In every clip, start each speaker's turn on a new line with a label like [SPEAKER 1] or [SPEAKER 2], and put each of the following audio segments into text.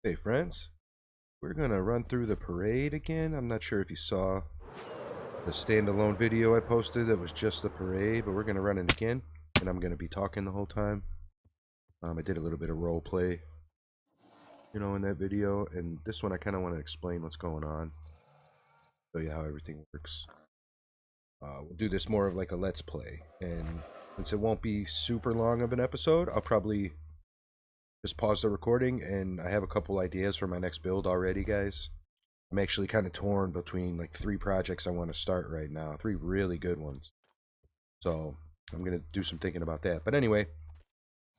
[SPEAKER 1] Hey friends, we're gonna run through the parade again. I'm not sure if you saw the standalone video I posted that was just the parade, but we're gonna run it again, and I'm gonna be talking the whole time. I did a little bit of role play, in that video, and this one I kind of want to explain what's going on, show you how everything works. We'll do this more of like a let's play, and since it won't be super long of an episode, I'll probably just pause the recording, and I have a couple ideas for my next build already, guys. I'm actually kind of torn between like 3 projects I want to start right now. 3 really good ones. So I'm going to do some thinking about that. But anyway,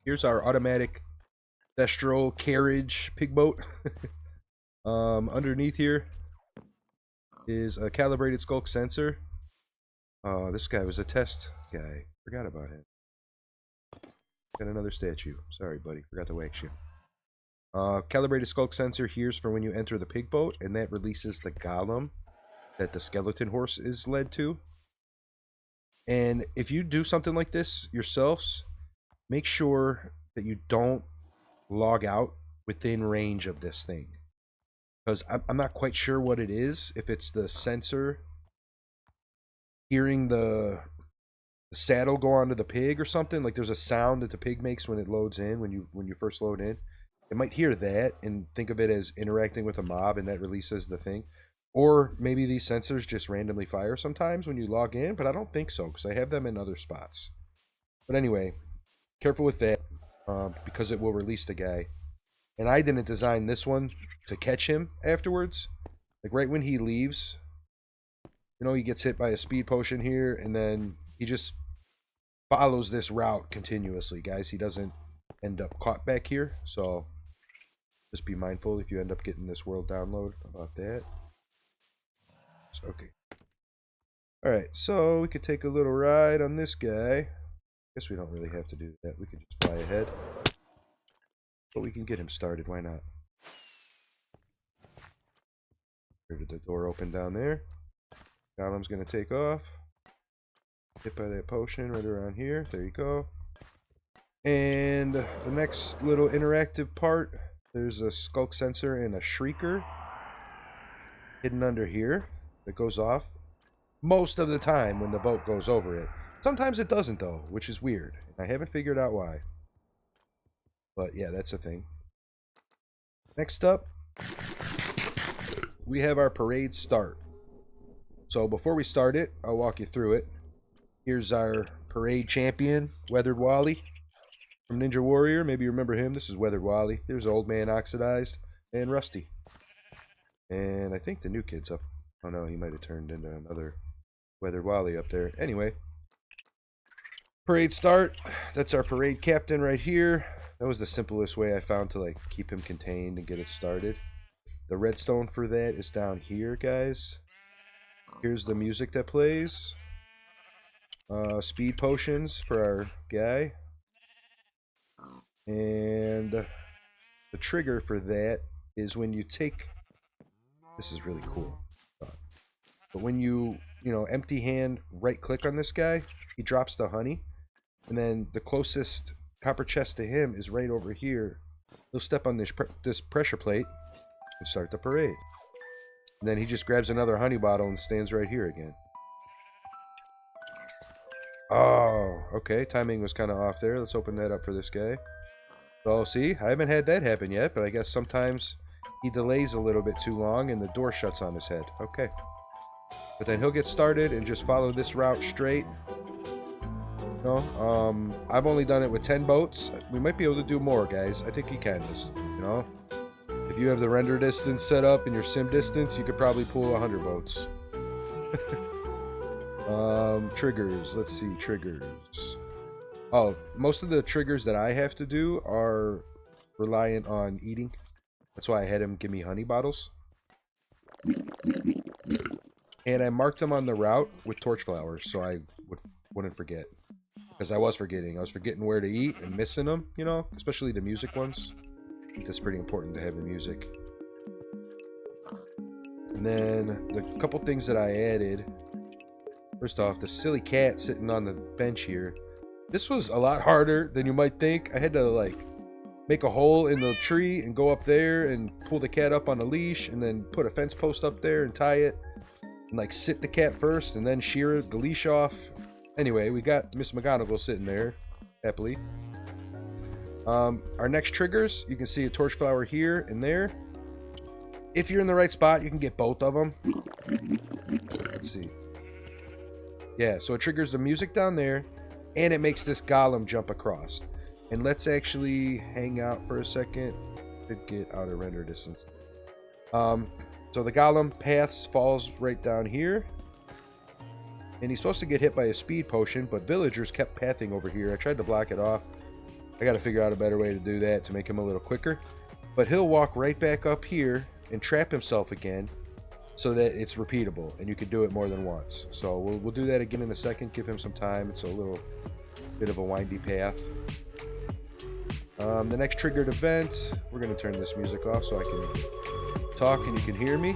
[SPEAKER 1] here's our automatic Thestral carriage pig boat. Underneath here is a calibrated skulk sensor. This guy was a test guy. Forgot about him. Got another statue. Sorry, buddy. Forgot to wax you. Calibrated skulk sensor here's for when you enter the pig boat, and that releases the golem that the skeleton horse is led to. And if you do something like this yourselves, make sure that you don't log out within range of this thing, because I'm not quite sure what it is. If it's the sensor hearing the saddle go onto the pig or something, like there's a sound that the pig makes when it loads in, when you first load in. It might hear that and think of it as interacting with a mob, and that releases the thing. Or maybe these sensors just randomly fire sometimes when you log in, but I don't think so, because I have them in other spots. But anyway, careful with that, because it will release the guy. And I didn't design this one to catch him afterwards. Like right when he leaves, he gets hit by a speed potion here, and then he just follows this route continuously, guys. He doesn't end up caught back here, so just be mindful if you end up getting this world download about that. Okay. Alright, so we could take a little ride on this guy. Guess we don't really have to do that. We can just fly ahead. But we can get him started, why not? Where did the door open down there? Golem's gonna take off. Hit by that potion right around here. There you go. And the next little interactive part, there's a skulk sensor and a shrieker hidden under here that goes off most of the time when the boat goes over it. Sometimes it doesn't though, which is weird. I haven't figured out why. But yeah, that's a thing. Next up, we have our parade start. So before we start it, I'll walk you through it. Here's our parade champion, Weathered Wally from Ninja Warrior. Maybe you remember him. This is Weathered Wally. There's Old Man Oxidized and Rusty. And I think the new kid's up. Oh no, he might have turned into another Weathered Wally up there. Anyway, parade start. That's our parade captain right here. That was the simplest way I found to like keep him contained and get it started. The redstone for that is down here, guys. Here's the music that plays. Speed potions for our guy. And the trigger for that is when you take... This is really cool. But when you, empty hand right click on this guy, he drops the honey. And then the closest copper chest to him is right over here. He'll step on this pressure plate and start the parade. And then he just grabs another honey bottle and stands right here again. Oh, okay. Timing was kind of off there. Let's open that up for this guy. So, see, I haven't had that happen yet, but I guess sometimes he delays a little bit too long and the door shuts on his head. Okay. But then he'll get started and just follow this route straight. I've only done it with 10 boats. We might be able to do more, guys. I think you can. If you have the render distance set up and your sim distance, you could probably pull 100 boats. Triggers. Let's see, triggers. Oh, most of the triggers that I have to do are reliant on eating. That's why I had him give me honey bottles. And I marked them on the route with torch flowers so I wouldn't forget. Because I was forgetting. I was forgetting where to eat and missing them, especially the music ones. I think that's pretty important to have the music. And then the couple things that I added. First off, the silly cat sitting on the bench here. This was a lot harder than you might think. I had to make a hole in the tree and go up there and pull the cat up on a leash and then put a fence post up there and tie it and like sit the cat first and then shear the leash off. Anyway, we got Miss McGonagall sitting there happily. Our next triggers, you can see a torch flower here and there. If you're in the right spot, you can get both of them. Let's see. Yeah, so it triggers the music down there, and it makes this golem jump across. And let's actually hang out for a second to get out of render distance. So the golem paths falls right down here. And he's supposed to get hit by a speed potion, but villagers kept pathing over here. I tried to block it off. I got to figure out a better way to do that to make him a little quicker. But he'll walk right back up here and trap himself again so that it's repeatable and you can do it more than once. So we'll do that again in a second. Give him some time. It's a little bit of a windy path. The next triggered event, we're going to turn this music off so I can talk and you can hear me.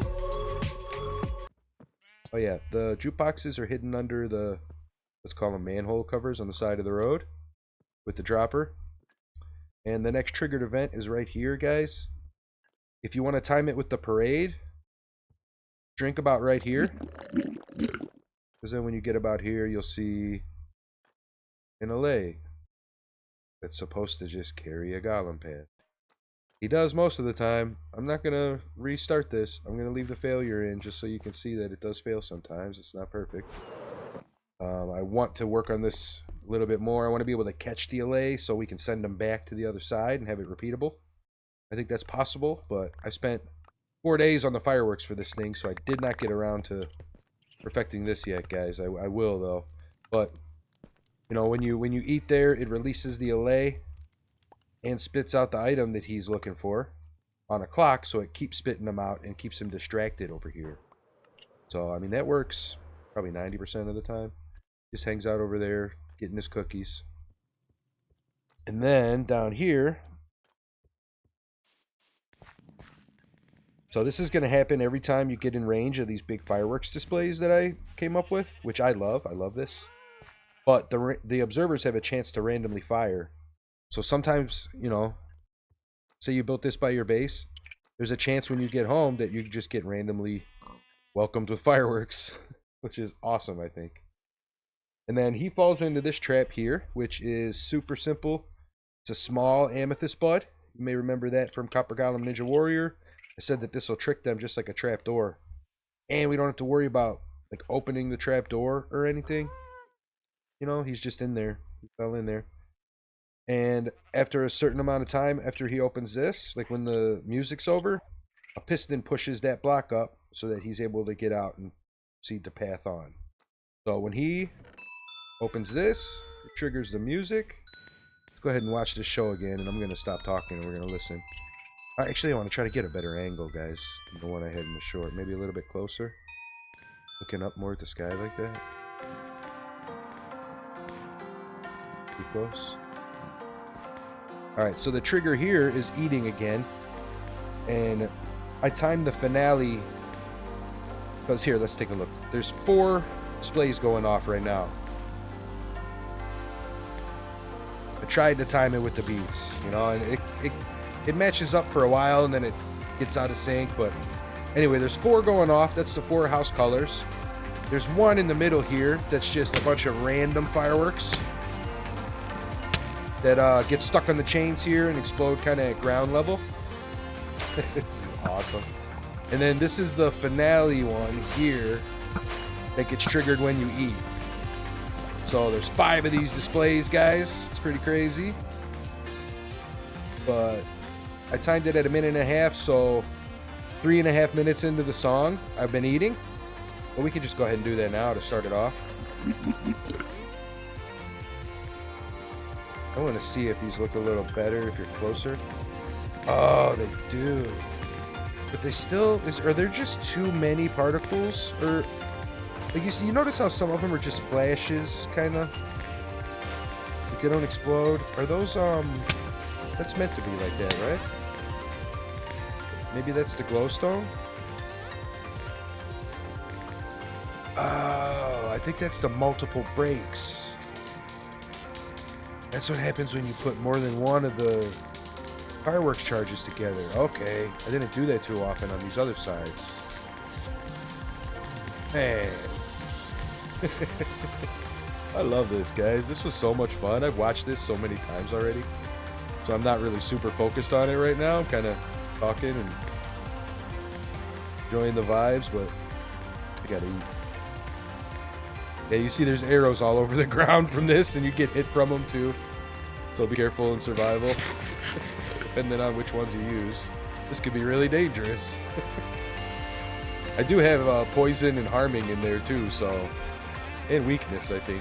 [SPEAKER 1] Oh yeah, the jukeboxes are hidden under the, let's call them manhole covers on the side of the road with the dropper. And the next triggered event is right here, guys. If you want to time it with the parade, drink about right here. Because then when you get about here, you'll see an allay that's supposed to just carry a golem path. He does most of the time. I'm not going to restart this. I'm going to leave the failure in just so you can see that it does fail sometimes. It's not perfect. I want to work on this a little bit more. I want to be able to catch the allay so we can send them back to the other side and have it repeatable. I think that's possible, but I spent 4 days on the fireworks for this thing, so I did not get around to perfecting this yet, guys. I will, though. But, you know, when you eat there, it releases the allay and spits out the item that he's looking for on a clock, so it keeps spitting them out and keeps him distracted over here. So, I mean, that works probably 90% of the time. Just hangs out over there, getting his cookies. And then, down here... So this is going to happen every time you get in range of these big fireworks displays that I came up with, which I love. I love this. But the observers have a chance to randomly fire. So sometimes, you know, say you built this by your base, there's a chance when you get home that you just get randomly welcomed with fireworks, which is awesome, I think. And then he falls into this trap here, which is super simple. It's a small amethyst bud. You may remember that from Copper Golem Ninja Warrior. I said that this will trick them just like a trap door. And we don't have to worry about like opening the trap door or anything. You know, he's just in there. He fell in there. And after a certain amount of time, after he opens this, like when the music's over, a piston pushes that block up so that he's able to get out and proceed to path on. So when he opens this, it triggers the music. Let's go ahead and watch this show again, and I'm going to stop talking and we're going to listen. Actually, I want to try to get a better angle, guys, than the one I had in the short. Maybe a little bit closer. Looking up more at the sky like that. Too close. Alright, so the trigger here is eating again. And I timed the finale. Because here, let's take a look. There's 4 displays going off right now. I tried to time it with the beats, you know, and it matches up for a while and then it gets out of sync. But anyway, there's 4 going off. That's the 4 house colors. There's one in the middle here that's just a bunch of random fireworks that get stuck on the chains here and explode kind of at ground level. This is awesome. And then this is the finale one here that gets triggered when you eat. So there's 5 of these displays, guys. It's pretty crazy. But I timed it at 1.5 minutes, so 3.5 minutes into the song, I've been eating. But we can just go ahead and do that now to start it off. I want to see if these look a little better if you're closer. Oh, they do. But they still... Are there just too many particles? Or... Like you notice how some of them are just flashes, kind of? Like they don't explode? Are those, That's meant to be like that, right? Maybe that's the glowstone? Oh, I think that's the multiple breaks. That's what happens when you put more than one of the Fireworks charges together. Okay. I didn't do that too often on these other sides. Man. I love this, guys. This was so much fun. I've watched this so many times already. So I'm not really super focused on it right now. I'm kind of talking and enjoying the vibes, but I gotta eat. Yeah, you see there's arrows all over the ground from this, and you get hit from them too. So be careful in survival. Depending on which ones you use. This could be really dangerous. I do have poison and harming in there too, so... And weakness, I think.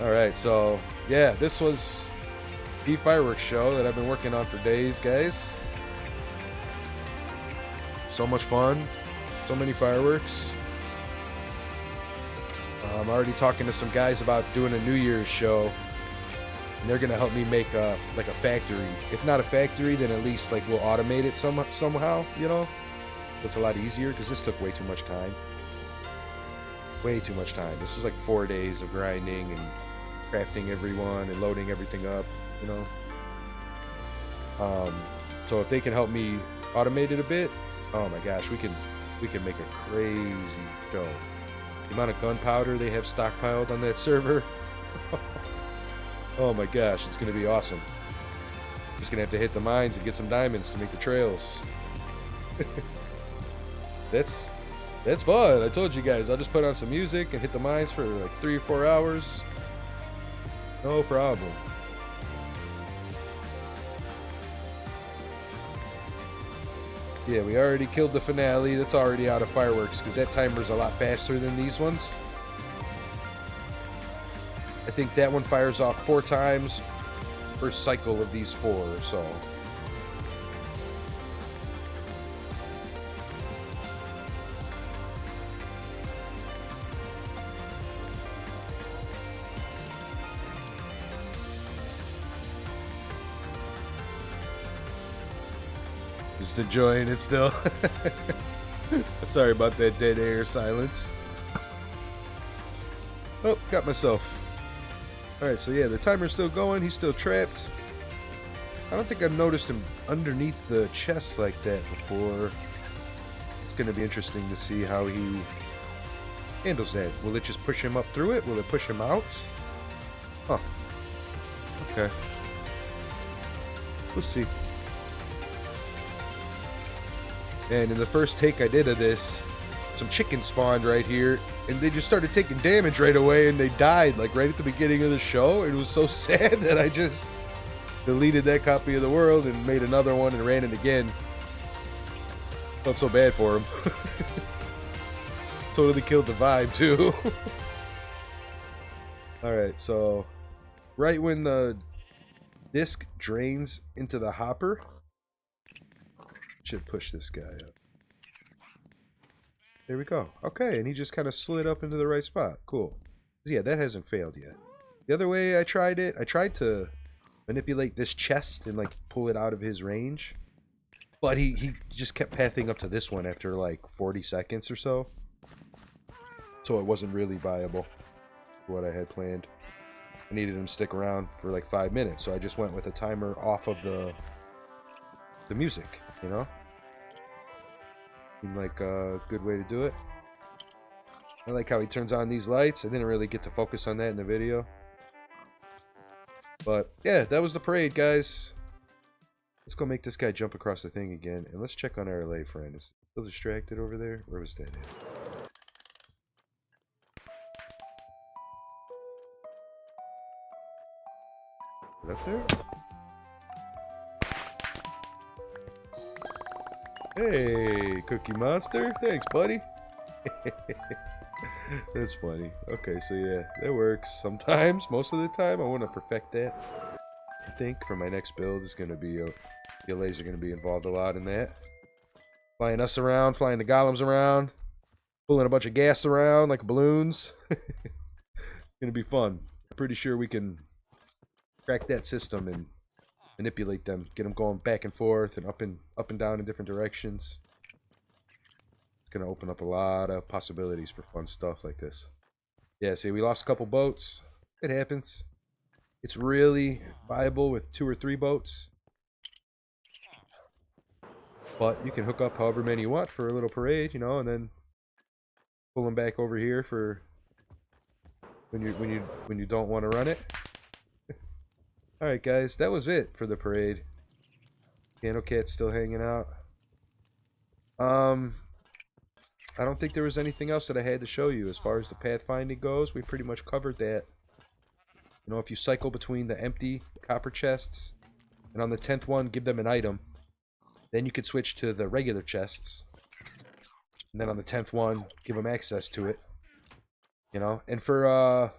[SPEAKER 1] Alright, so... Yeah, this was the fireworks show that I've been working on for days, guys. So much fun. So many fireworks. I'm already talking to some guys about doing a New Year's show. And they're going to help me make like a factory. If not a factory, then at least like we'll automate it somehow, you know? It's a lot easier because this took way too much time. Way too much time. This was like 4 days of grinding and crafting everyone and loading everything up, you know? So if they can help me automate it a bit, oh my gosh, we can make a crazy show. The amount of gunpowder they have stockpiled on that server. Oh my gosh, it's going to be awesome. I'm just going to have to hit the mines and get some diamonds to make the trails. That's fun. I told you guys, I'll just put on some music and hit the mines for like 3 or 4 hours. No problem. Yeah, we already killed the finale. That's already out of fireworks because that timer's a lot faster than these ones. I think that one fires off 4 times per cycle of these 4 or so. Just enjoying it still. Sorry about that dead air silence. Oh, got myself. Alright, so yeah, the timer's still going. He's still trapped. I don't think I've noticed him underneath the chest like that before. It's going to be interesting to see how he handles that. Will it just push him up through it? Will it push him out? Huh. Okay. We'll see. And in the first take I did of this, some chickens spawned right here, and they just started taking damage right away, and they died like right at the beginning of the show. It was so sad that I just deleted that copy of the world and made another one and ran it again. Felt so bad for him. Totally killed the vibe too. Alright, so right when the disc drains into the hopper, should push this guy up. There we go. Okay, and he just kind of slid up into the right spot. Cool. Yeah, that hasn't failed yet. The other way I tried it, I tried to manipulate this chest and like pull it out of his range. But he just kept pathing up to this one after like 40 seconds or so. So it wasn't really viable for what I had planned. I needed him to stick around for like 5 minutes, so I just went with a timer off of the music, you know? Seemed like a good way to do it. I like how he turns on these lights. I didn't really get to focus on that in the video. But yeah, that was the parade, guys. Let's go make this guy jump across the thing again. And let's check on our LA friend. Is he still distracted over there? Where was that at? Is it up there? Hey, Cookie Monster. Thanks, buddy. That's funny. Okay, so yeah, that works sometimes. Most of the time, I want to perfect that. I think for my next build is going to be PLAs are going to be involved a lot in that. Flying us around, flying the golems around, pulling a bunch of gas around like balloons. Going to be fun. I'm pretty sure we can crack that system and manipulate them, get them going back and forth and up and down in different directions. It's gonna open up a lot of possibilities for fun stuff like this. Yeah, see, we lost a couple boats. It happens. It's really viable with 2 or 3 boats. But you can hook up however many you want for a little parade, you know, and then pull them back over here for when you don't want to run it. All right, guys, that was it for the parade. Piano Cat's still hanging out. I don't think there was anything else that I had to show you as far as the pathfinding goes. We pretty much covered that. You know, if you cycle between the empty copper chests, and on the 10th one, give them an item, then you could switch to the regular chests. And then on the 10th one, give them access to it. You know, and for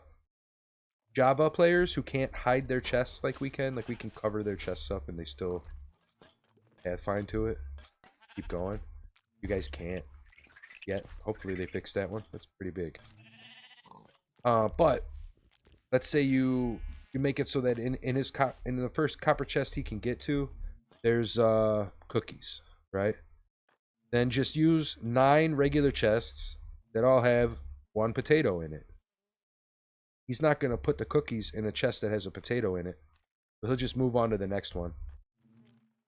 [SPEAKER 1] Java players who can't hide their chests like we can cover their chests up and they still pathfind to it. Keep going. You guys can't yet. Hopefully they fix that one. That's pretty big. But let's say you make it so that in the first copper chest he can get to, there's cookies, right? Then just use 9 regular chests that all have 1 potato in it. He's not going to put the cookies in a chest that has a potato in it. So he'll just move on to the next one.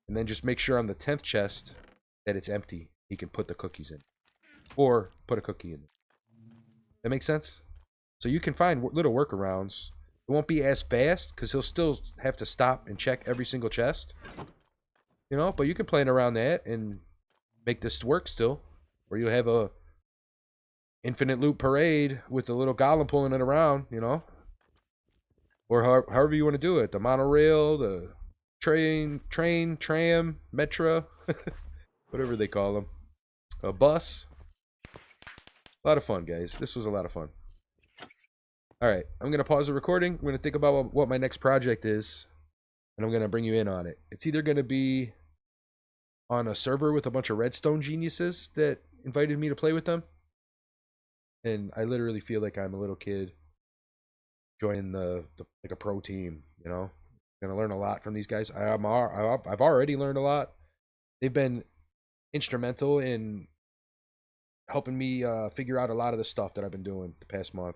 [SPEAKER 1] And then just make sure on the 10th chest that it's empty. He can put the cookies in. Or put a cookie in it. That makes sense? So you can find little workarounds. It won't be as fast because he'll still have to stop and check every single chest. You know, but you can plan around that and make this work still. Or you'll have a infinite loop parade with a little golem pulling it around, you know. Or however you want to do it. The monorail, the train, tram, metro, whatever they call them. A bus. A lot of fun, guys. This was a lot of fun. Alright, I'm going to pause the recording. I'm going to think about what my next project is. And I'm going to bring you in on it. It's either going to be on a server with a bunch of redstone geniuses that invited me to play with them. And I literally feel like I'm a little kid joining like a pro team, you know. Gonna learn a lot from these guys. I've already learned a lot. They've been instrumental in helping me figure out a lot of the stuff that I've been doing the past month.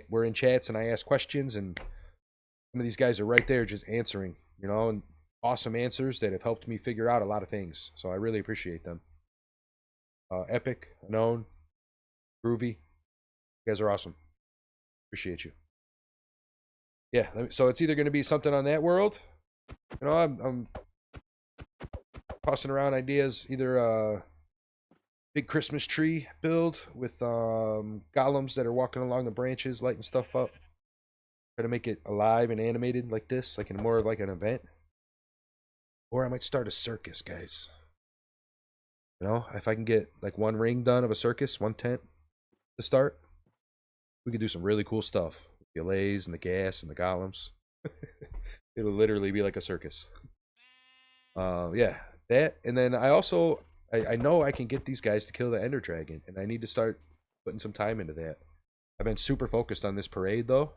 [SPEAKER 1] We're in chats and I ask questions, and some of these guys are right there just answering, you know, and awesome answers that have helped me figure out a lot of things. So I really appreciate them. Epic, Known, Groovy, you guys are awesome. Appreciate you. Yeah, so it's either going to be something on that world. You know, I'm tossing around ideas. Either a big Christmas tree build with golems that are walking along the branches, lighting stuff up. Try to make it alive and animated like this, like in more of like an event. Or I might start a circus, guys. You know, if I can get like 1 ring done of a circus, 1 tent to start, we could do some really cool stuff. The allays and the gas and the golems. It'll literally be like a circus. Yeah, that. And then I also, I know I can get these guys to kill the Ender Dragon, and I need to start putting some time into that. I've been super focused on this parade, though.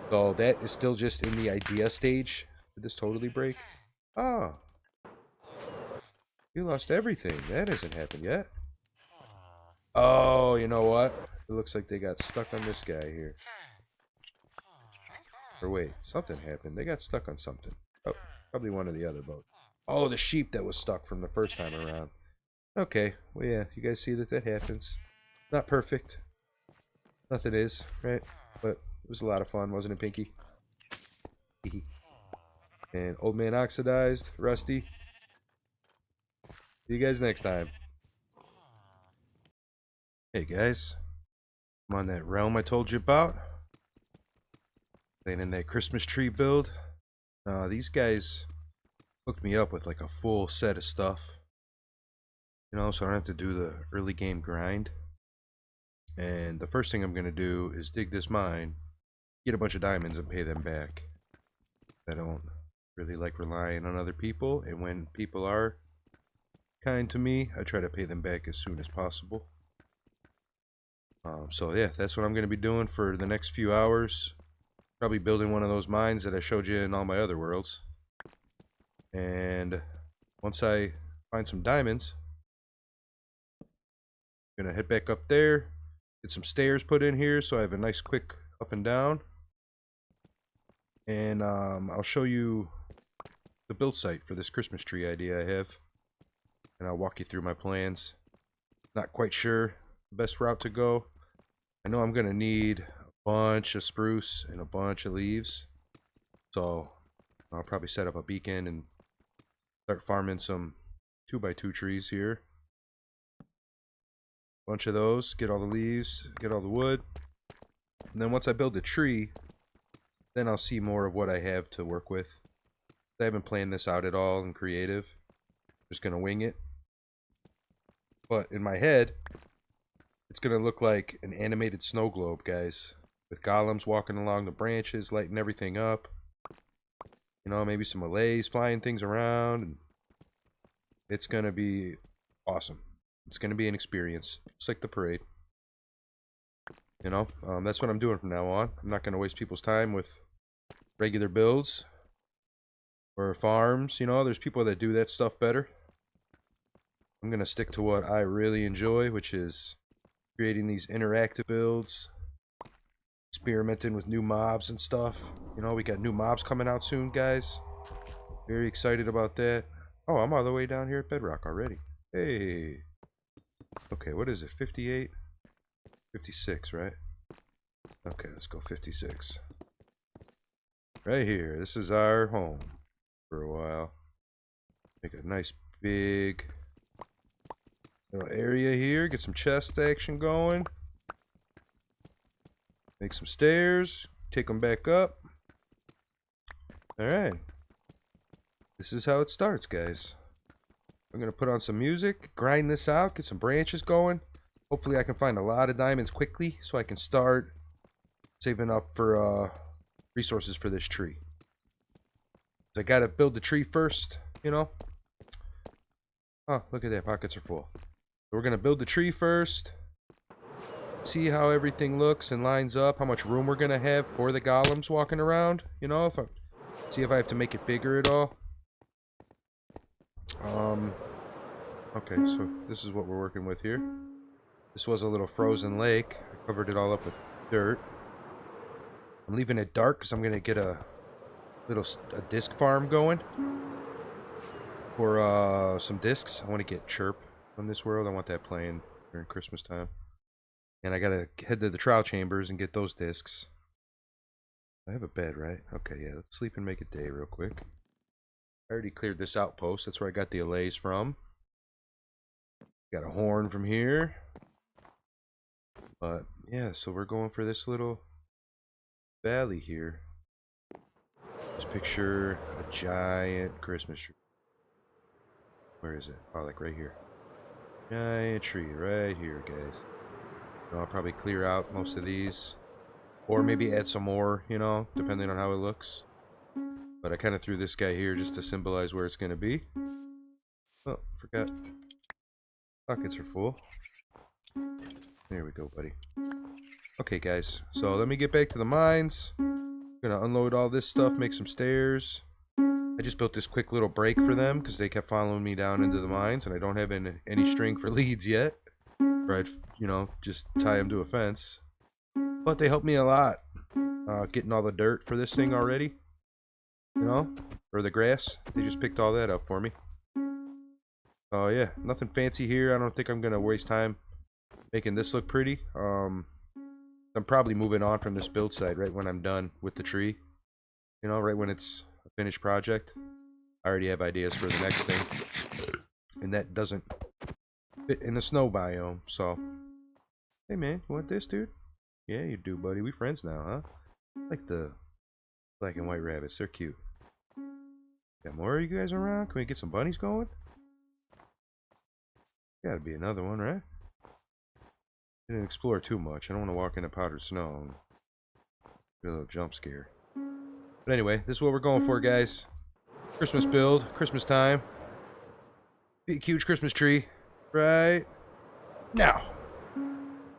[SPEAKER 1] So that is still just in the idea stage. Did this totally break? Oh. You lost everything. That hasn't happened yet. Oh, you know what? It looks like they got stuck on this guy here. Or wait, something happened. They got stuck on something. Oh, probably one of the other boats. Oh, the sheep that was stuck from the first time around. Okay, well yeah, you guys see that happens. Not perfect. Nothing is, right? But it was a lot of fun, wasn't it, Pinky? And Old Man Oxidized, Rusty. See you guys next time. Hey guys, I'm on that realm I told you about. Playing in that Christmas tree build. These guys hooked me up with like a full set of stuff. You know, so I don't have to do the early game grind. And the first thing I'm going to do is dig this mine, get a bunch of diamonds and pay them back. I don't really like relying on other people, and when people are kind to me, I try to pay them back as soon as possible. So yeah, that's what I'm going to be doing for the next few hours. Probably building one of those mines that I showed you in all my other worlds. And once I find some diamonds, I'm going to head back up there, get some stairs put in here so I have a nice quick up and down. And I'll show you the build site for this Christmas tree idea I have. And I'll walk you through my plans. Not quite sure the best route to go. I know I'm going to need a bunch of spruce and a bunch of leaves. So I'll probably set up a beacon and start farming some 2x2 trees here. Bunch of those, get all the leaves, get all the wood. And then once I build the tree, then I'll see more of what I have to work with. I haven't planned this out at all in creative. Just going to wing it. But in my head, it's going to look like an animated snow globe, guys. With golems walking along the branches, lighting everything up. You know, maybe some allays flying things around. And it's going to be awesome. It's going to be an experience. Just like the parade. You know, that's what I'm doing from now on. I'm not going to waste people's time with regular builds. Or farms, you know, there's people that do that stuff better. I'm going to stick to what I really enjoy, which is creating these interactive builds. Experimenting with new mobs and stuff. You know, we got new mobs coming out soon, guys. Very excited about that. Oh, I'm all the way down here at Bedrock already. Hey. Okay, what is it? 58? 56, right? Okay, let's go 56. Right here. This is our home for a while. Make a nice big little area here. Get some chest action going. Make some stairs. Take them back up. Alright. This is how it starts, guys. I'm going to put on some music. Grind this out. Get some branches going. Hopefully I can find a lot of diamonds quickly so I can start saving up for resources for this tree. So I got to build the tree first, you know. Oh, look at that. Pockets are full. So we're going to build the tree first. See how everything looks and lines up. How much room we're going to have for the golems walking around. You know, see if I have to make it bigger at all. Okay, so this is what we're working with here. This was a little frozen lake. I covered it all up with dirt. I'm leaving it dark because I'm going to get a disc farm going. For some discs. I want to get Chirp from this world. I want that playing during Christmas time. And I got to head to the trial chambers and get those discs. I have a bed, right? Okay, yeah. Let's sleep and make it day real quick. I already cleared this outpost. That's where I got the allays from. Got a horn from here. But, yeah, so we're going for this little valley here. Just picture a giant Christmas tree. Where is it? Oh, like right here. Giant tree right here, guys. So I'll probably clear out most of these. Or maybe add some more, you know, depending on how it looks. But I kind of threw this guy here just to symbolize where it's going to be. Oh, forgot. Pockets are full. There we go, buddy. Okay, guys. So let me get back to the mines. I'm going to unload all this stuff, make some stairs. I just built this quick little break for them because they kept following me down into the mines, and I don't have any string for leads yet. Or I'd, you know, just tie them to a fence. But they helped me a lot getting all the dirt for this thing already. You know? Or the grass. They just picked all that up for me. Oh, yeah. Nothing fancy here. I don't think I'm going to waste time making this look pretty. I'm probably moving on from this build site right when I'm done with the tree. You know, right when it's a finished project. I already have ideas for the next thing. And that doesn't fit in the snow biome, so. Hey, man. You want this, dude? Yeah, you do, buddy. We friends now, huh? I like the black and white rabbits. They're cute. Got more of you guys around? Can we get some bunnies going? Gotta be another one, right? Didn't explore too much. I don't want to walk into powdered snow and get a little jump scare. But anyway, this is what we're going for, guys. Christmas build. Christmas time. Big, huge Christmas tree. Right now.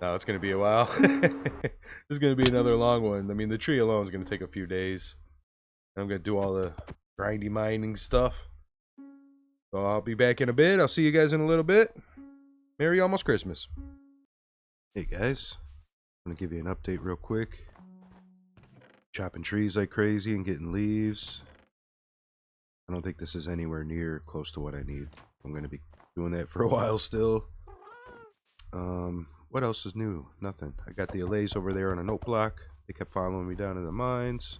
[SPEAKER 1] No, it's going to be a while. This is going to be another long one. I mean, the tree alone is going to take a few days. I'm going to do all the grindy mining stuff. So I'll be back in a bit. I'll see you guys in a little bit. Merry almost Christmas. Hey guys, I'm going to give you an update real quick. Chopping trees like crazy and getting leaves. I don't think this is anywhere near close to what I need. I'm going to be doing that for a while still. What else is new? Nothing. I got the allays over there on a note block. They kept following me down to the mines.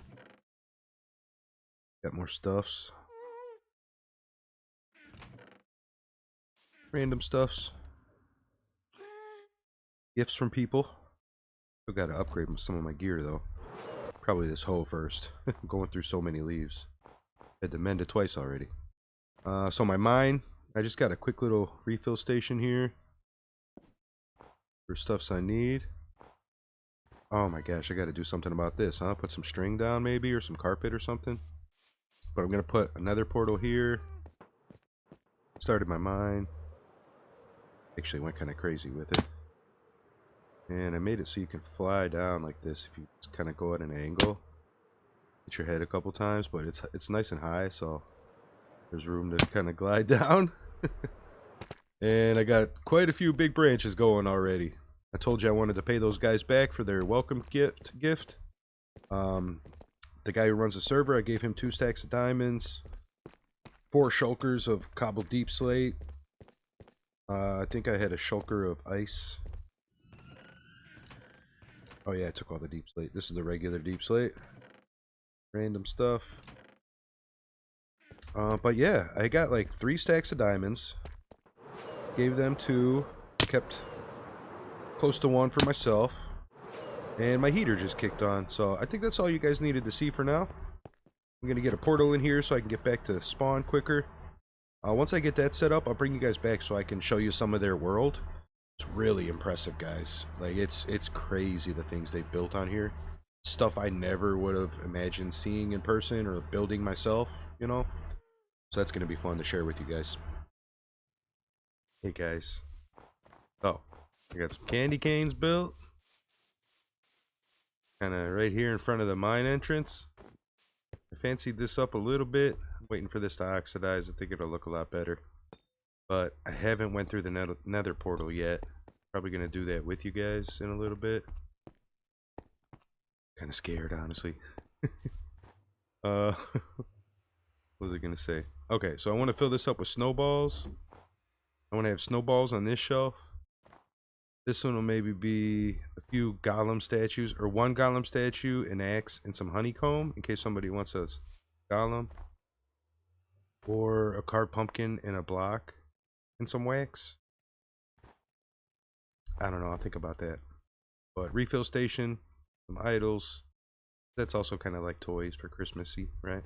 [SPEAKER 1] Got more stuffs. Random stuffs. Gifts from people. Still got to upgrade some of my gear though. Probably this hoe first. I'm going through so many leaves. Had to mend it twice already. So my mine, I just got a quick little refill station here for stuffs I need. Oh my gosh, I got to do something about this, huh? Put some string down maybe, or some carpet or something. But I'm going to put another portal here. Started my mine. Actually went kind of crazy with it. And I made it so you can fly down like this if you just kind of go at an angle. Hit your head a couple times, but it's nice and high, so there's room to kind of glide down. And I got quite a few big branches going already. I told you I wanted to pay those guys back for their welcome gift. The guy who runs the server, I gave him 2 stacks of diamonds, 4 shulkers of cobbled deep slate. I think I had a shulker of ice. Oh yeah, I took all the deep slate. This is the regular deep slate. Random stuff. But yeah, I got like 3 stacks of diamonds. Gave them 2. Kept close to 1 for myself. And my heater just kicked on. So I think that's all you guys needed to see for now. I'm going to get a portal in here so I can get back to spawn quicker. Once I get that set up, I'll bring you guys back so I can show you some of their world. It's really impressive, guys. Like, it's crazy the things they built on here. Stuff I never would have imagined seeing in person or building myself, you know? So that's going to be fun to share with you guys. Hey, guys. Oh, I got some candy canes built. Kind of right here in front of the mine entrance. I fancied this up a little bit. I'm waiting for this to oxidize. I think it'll look a lot better. But I haven't went through the nether portal yet. Probably going to do that with you guys in a little bit. Kind of scared, honestly. What was I going to say? Okay, so I want to fill this up with snowballs. I want to have snowballs on this shelf. This one will maybe be a few golem statues, or 1 golem statue, an axe, and some honeycomb, in case somebody wants a golem. Or a carved pumpkin and a block, and some wax. I don't know, I'll think about that. But refill station, some idols. That's also kind of like toys for Christmassy, right?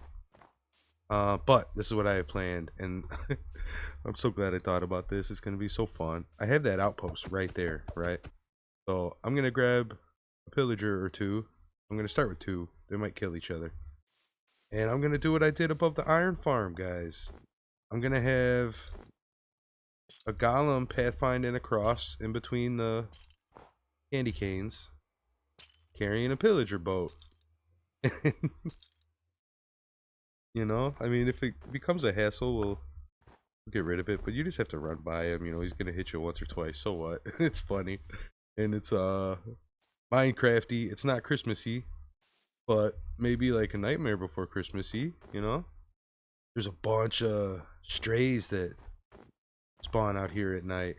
[SPEAKER 1] But this is what I have planned, and I'm so glad I thought about this. It's going to be so fun. I have that outpost right there, right? So I'm going to grab a pillager or 2. I'm going to start with 2. They might kill each other. And I'm going to do what I did above the iron farm, guys. I'm going to have a golem pathfinding across in between the candy canes, carrying a pillager boat. You know, I mean, if it becomes a hassle, we'll get rid of it. But you just have to run by him. You know, he's gonna hit you once or twice. So what? It's funny, and it's Minecrafty. It's not Christmassy, but maybe like a Nightmare Before Christmassy. You know, there's a bunch of strays that spawn out here at night.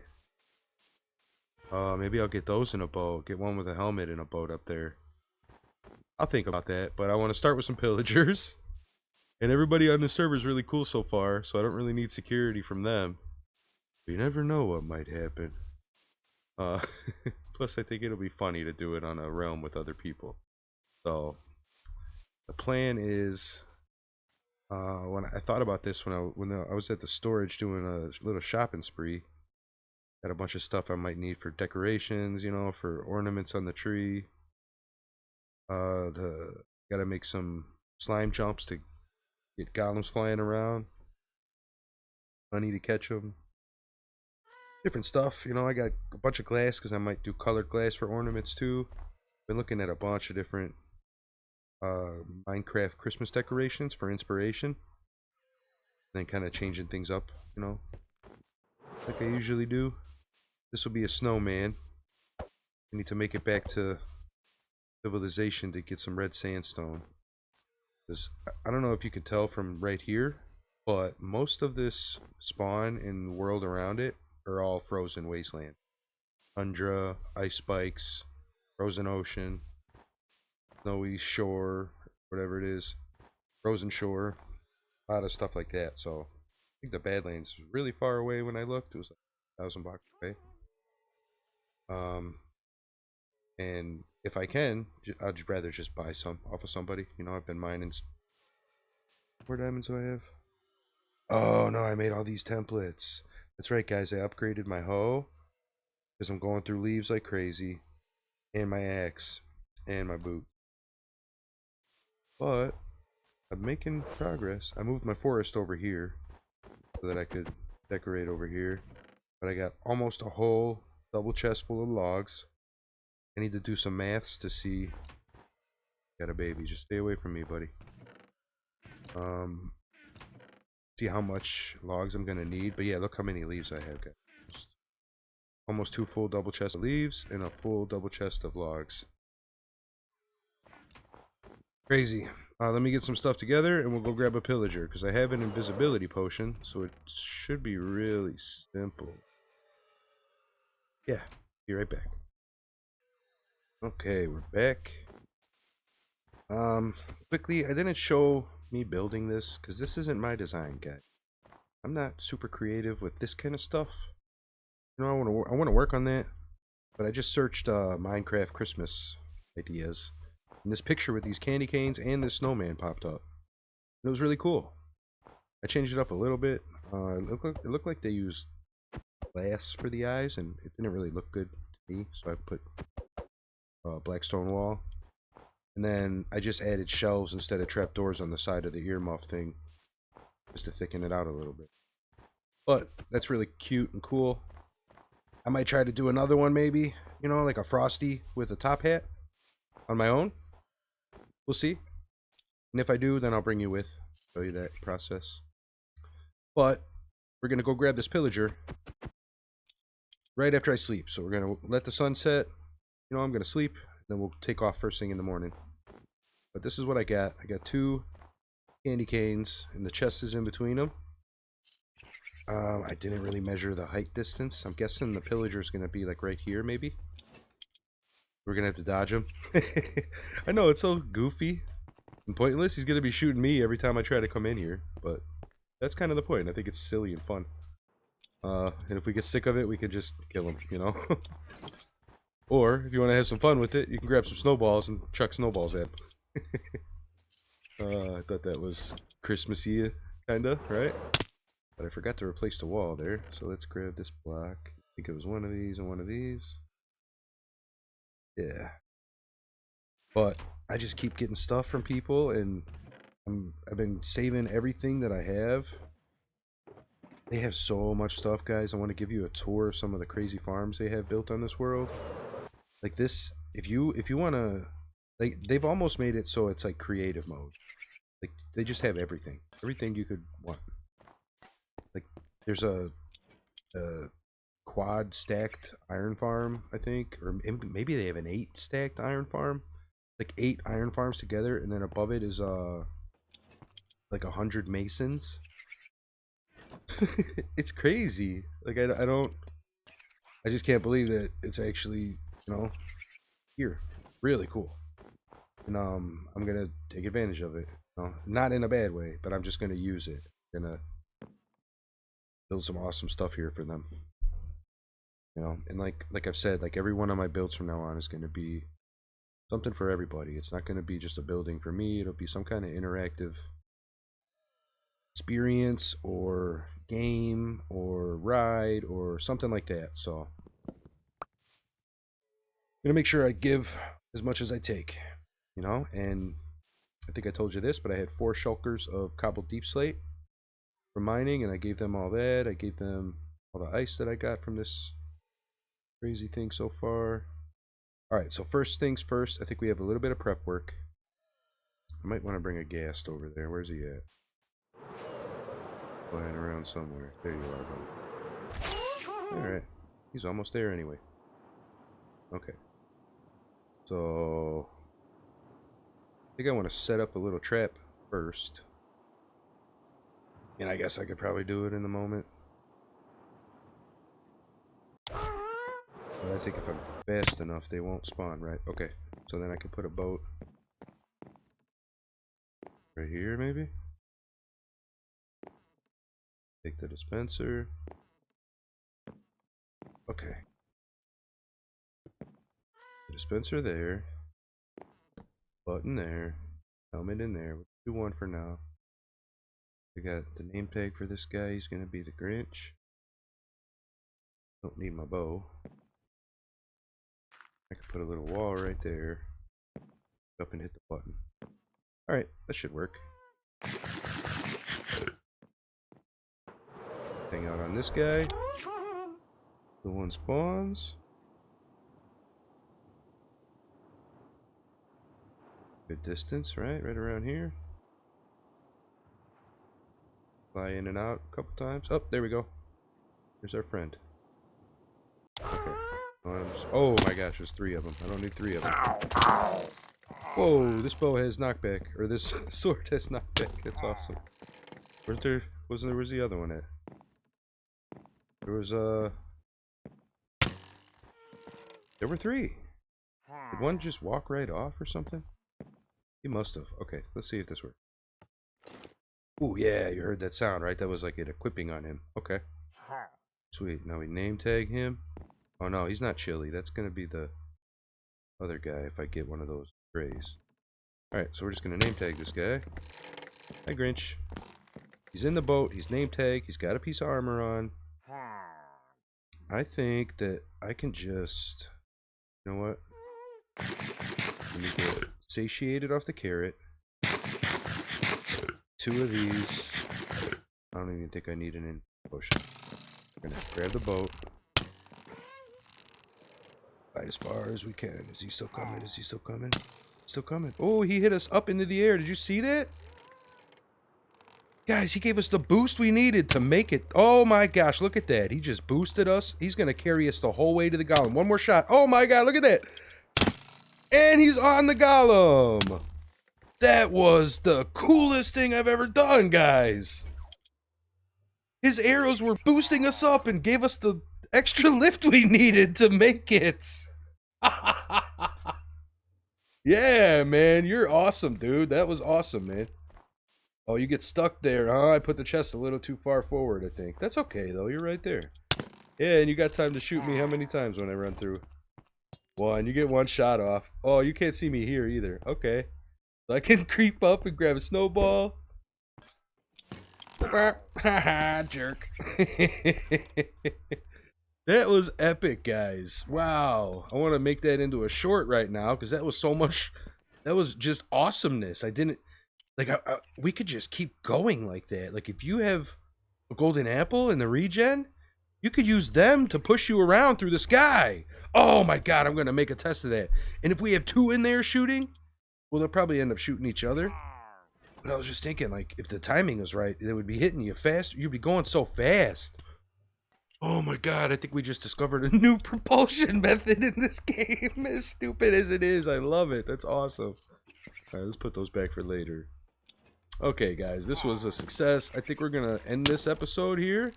[SPEAKER 1] Maybe I'll get those in a boat. Get one with a helmet and a boat up there. I'll think about that. But I want to start with some pillagers. And everybody on the server is really cool so far, so I don't really need security from them. But you never know what might happen. Plus, I think it'll be funny to do it on a realm with other people. So, the plan is, when I thought about this when I was at the storage doing a little shopping spree, got a bunch of stuff I might need for decorations, you know, for ornaments on the tree. Gotta make some slime jumps to get golems flying around. Honey to catch them. Different stuff, you know. I got a bunch of glass because I might do colored glass for ornaments too. Been looking at a bunch of different Minecraft Christmas decorations for inspiration. Then kind of changing things up, you know, like I usually do. This will be a snowman. I need to make it back to civilization to get some red sandstone. This, I don't know if you can tell from right here, but most of this spawn in the world around it are all frozen wasteland. Tundra, ice spikes, frozen ocean, snowy shore, whatever it is, frozen shore, a lot of stuff like that. So I think the Badlands was really far away when I looked. It was like 1,000 blocks away. And if I can, I'd rather just buy some off of somebody. You know, I've been mining. What diamonds do I have? Oh no, I made all these templates. That's right, guys. I upgraded my hoe because I'm going through leaves like crazy, and my axe, and my boot. But I'm making progress. I moved my forest over here so that I could decorate over here. But I got almost a whole double chest full of logs. I need to do some maths to see. Got a baby. Just stay away from me, buddy. See how much logs I'm gonna need. But yeah, look how many leaves I have, guys. Almost 2 full double chests of leaves and a full double chest of logs. Crazy. Let me get some stuff together and we'll go grab a pillager because I have an invisibility potion, so it should be really simple. Yeah, be right back. Okay, we're back. Quickly, I didn't show me building this because this isn't my design, guys. I'm not super creative with this kind of stuff. You know, I want to work on that, but I just searched Minecraft Christmas ideas, and this picture with these candy canes and this snowman popped up. It was really cool. I changed it up a little bit. It looked like they used glass for the eyes, and it didn't really look good to me, so I put black stone wall. And then I just added shelves instead of trapdoors on the side of the earmuff thing, just to thicken it out a little bit. But that's really cute and cool. I might try to do another one maybe, you know, like a Frosty with a top hat on my own. We'll see. And if I do, then I'll bring you with, show you that process. But we're going to go grab this pillager right after I sleep. So we're going to let the sun set. You know, I'm going to sleep. Then we'll take off first thing in the morning. But this is what I got. I got 2 candy canes, and the chest is in between them. I didn't really measure the height distance. I'm guessing the pillager is going to be like right here, maybe. We're going to have to dodge him. I know, it's so goofy and pointless. He's going to be shooting me every time I try to come in here. But that's kind of the point. I think it's silly and fun. And if we get sick of it, we can just kill him, you know? Or, if you want to have some fun with it, you can grab some snowballs and chuck snowballs at him. I thought that was Christmasy, kinda, right? But I forgot to replace the wall there, so let's grab this block. I think it was one of these and one of these. Yeah. But I just keep getting stuff from people, and I've been saving everything that I have. They have so much stuff, guys. I want to give you a tour of some of the crazy farms they have built on this world. Like this, if you want to, like, they've almost made it so it's like creative mode. Like, they just have everything. Everything you could want. Like, there's a quad stacked iron farm, I think. Or maybe they have an 8 stacked iron farm. Like, 8 iron farms together, and then above it is, like 100 masons. It's crazy. Like, I just can't believe that it's actually, you know, here. Really cool. And, I'm gonna take advantage of it. Not in a bad way, but I'm just gonna use it. Gonna build some awesome stuff here for them. You know, and like I've said, like every one of my builds from now on is gonna be something for everybody. It's not gonna be just a building for me. It'll be some kind of interactive experience or game or ride or something like that. So I'm gonna make sure I give as much as I take, you know. And I think I told you this, but I had 4 shulkers of cobbled deep slate for mining, and I gave them all that. I gave them all the ice that I got from this crazy thing so far. Alright, so first things first, I think we have a little bit of prep work. I might want to bring a ghast over there. Where's he at? Flying around somewhere. There you are, buddy. Alright. He's almost there anyway. Okay. So think I want to set up a little trap first. And I guess I could probably do it in the moment. But I think if I'm fast enough, they won't spawn, right? Okay. So then I can put a boat right here, maybe? Take the dispenser. Okay. The dispenser there. Button there. Helmet in there. We'll do one for now. We got the name tag for this guy. He's going to be the Grinch. Don't need my bow. I can put a little wall right there. Up and hit the button. Alright, that should work. Hang out on this guy. The one spawns. Good distance, right? Right around here. Fly in and out a couple times. Oh, there we go. There's our friend. Okay. Oh my gosh, there's 3 of them. I don't need 3 of them. Whoa, this bow has knockback. Or this sword has knockback. That's awesome. Where's the other one at? There was there were 3. Did one just walk right off or something? He must have. Okay, let's see if this works. Ooh, yeah, you heard that sound, right? That was like it equipping on him. Okay. Sweet. Now we name tag him. Oh no, he's not chilly. That's gonna be the other guy if I get one of those grays. Alright, so we're just gonna name tag this guy. Hi, Grinch. He's in the boat. He's name tagged. He's got a piece of armor on. I think that I can just... You know what? Let me get satiated off the carrot. 2 of these. I don't even think I need an in potion. I'm gonna grab the boat. Right as far as we can. Is he still coming? Is he still coming? Still coming. Oh, he hit us up into the air. Did you see that? Guys, he gave us the boost we needed to make it. Oh my gosh, look at that. He just boosted us. He's gonna carry us the whole way to the golem. One more shot. Oh my god, look at that. And he's on the golem. That was the coolest thing I've ever done, guys. His arrows were boosting us up and gave us the extra lift we needed to make it. Yeah, man. You're awesome, dude. That was awesome, man. Oh, you get stuck there, huh? I put the chest a little too far forward, I think. That's okay, though. You're right there. Yeah, and you got time to shoot me how many times when I run through? 1. You get 1 shot off. Oh, you can't see me here either. Okay. So I can creep up and grab a snowball. Haha, jerk. That was epic, guys. Wow. I want to make that into a short right now because that was so much. That was just awesomeness. I didn't. Like, we could just keep going like that. Like, if you have a golden apple in the regen, you could use them to push you around through the sky. Oh my god, I'm going to make a test of that. And if we have 2 in there shooting, well, they'll probably end up shooting each other. But I was just thinking, like, if the timing was right, they would be hitting you fast. You'd be going so fast. Oh my god, I think we just discovered a new propulsion method in this game. As stupid as it is, I love it. That's awesome. Alright, let's put those back for later. Okay, guys, this was a success. I think we're going to end this episode here.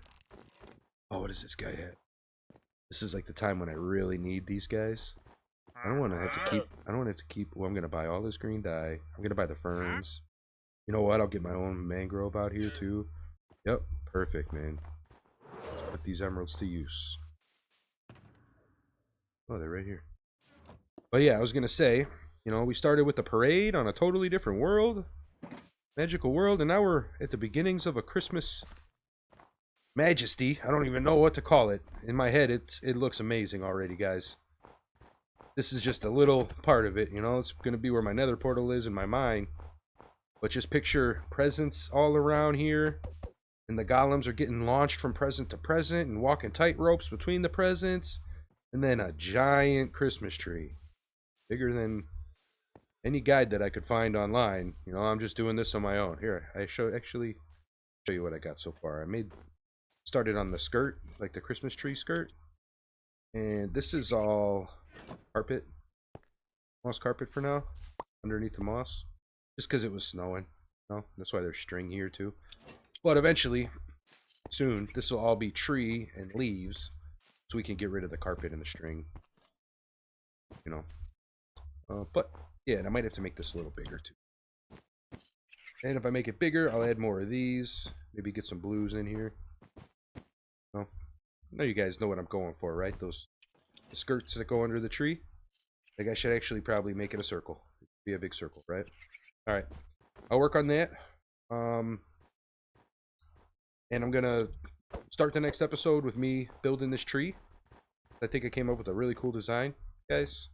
[SPEAKER 1] Oh, what does this guy have? This is like the time when I really need these guys. I don't want to have to keep, well, I'm going to buy all this green dye. I'm going to buy the ferns. You know what? I'll get my own mangrove out here too. Yep, perfect, man. Let's put these emeralds to use. Oh, they're right here. But yeah, I was going to say, you know, we started with the parade on a totally different world. Magical world, and now we're at the beginnings of a Christmas majesty. I don't even know what to call it. In my head, it looks amazing already, guys. This is just a little part of it, you know. It's going to be where my nether portal is in my mind. But just picture presents all around here. And the golems are getting launched from present to present and walking tight ropes between the presents. And then a giant Christmas tree. Bigger than any guide that I could find online. You know, I'm just doing this on my own. Here, actually show you what I got so far. Started on the skirt, like the Christmas tree skirt. And this is all carpet. Moss carpet for now. Underneath the moss. just because it was snowing. No, that's why there's string here too. But eventually, soon, this will all be tree and leaves, so we can get rid of the carpet and the string. You know. But yeah, and I might have to make this a little bigger too. And if I make it bigger, I'll add more of these. Maybe get some blues in here. Well, I know you guys know what I'm going for, right? Those skirts that go under the tree. Like I should actually probably make it a circle. Be a big circle, right? All right, I'll work on that. And I'm gonna start the next episode with me building this tree. I think I came up with a really cool design, guys,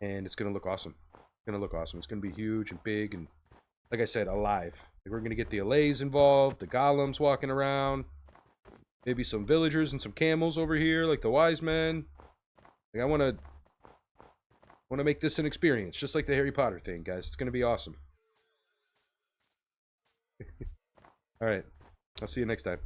[SPEAKER 1] and it's gonna look awesome. It's gonna look awesome. It's gonna be huge and big, and like I said, alive. Like we're gonna get the allays involved, the golems walking around, maybe some villagers and some camels over here, like the wise men. Like I wanna make this an experience, just like the Harry Potter thing, guys. It's gonna be awesome. All right, I'll see you next time.